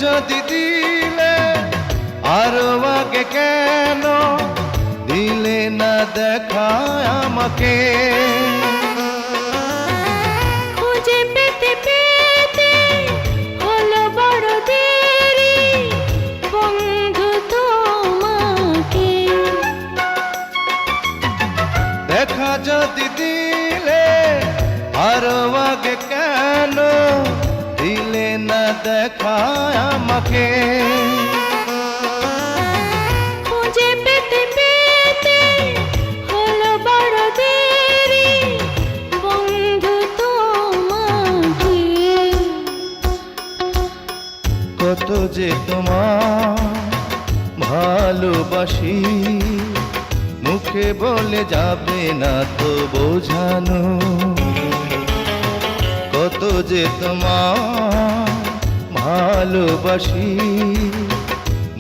যদি দিলে আরো আগে কেন দিলে না দেখা আমাকে? খুঁজে পেতে পেতে হলো বড় দেরি বন্ধু তোমাকে। দেখা যদি দিলে আরো আগে কেন দিলে না দেখা আমাকে? খুঁজে পেতে পেতে হলো বড় দেরি বন্ধু তোমাকে। কত যে তোমার ভালোবাসি মুখে বলে যাবে না তো বোঝানো। কত যে তোমার ভালোবাসি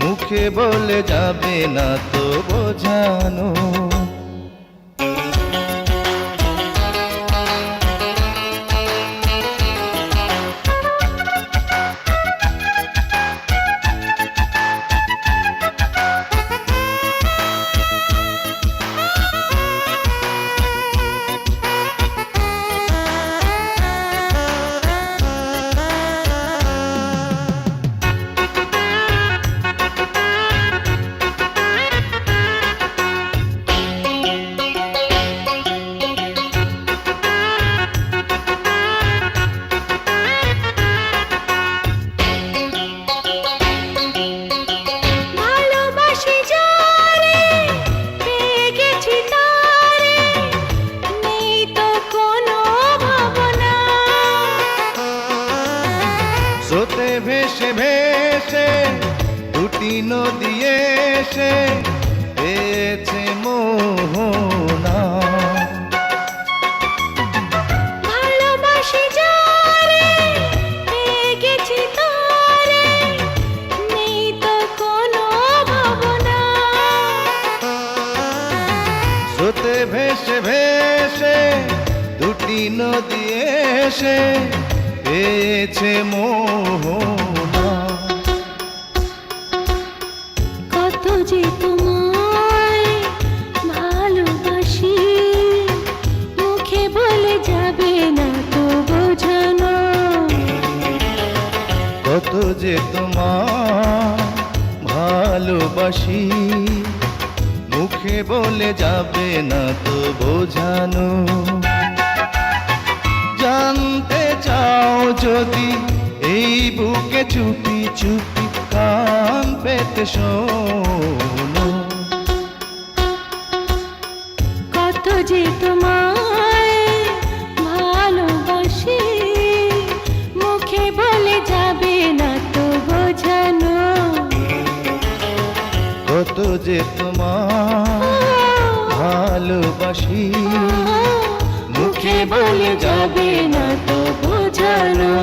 মুখে বলে যাবে না তো বোঝানো। ভালোবাসি যারে পেয়ে গেছি তারে নেই তো কোনো ভাবনা। স্রোতে ভেসে ভেসে দুটি নদী এসে পেয়েছে মোহনা। ভালোবাসি যারে পেয়ে গেছি তারে নেই তো কোনো ভাবনা। স্রোতে ভেসে ভেসে দুটি নদী এসে পেয়েছে মোহনা। কত যে তোমায় ভালোবাসি মুখে বলে যাবে না তো বোঝানো। কত যে তোমার ভালোবাসি মুখে বলে যাবে না তো বোঝানো। জানতে চাও যদি এই বুকে চুপি চুপি কান পেতে শোনো। কত যে তোমায় ভালোবাসি মুখে বলে যাবে না তো বোঝানো। কত যে তোমার ভালোবাসি মুখে বলে যাবে না তো বোঝানো।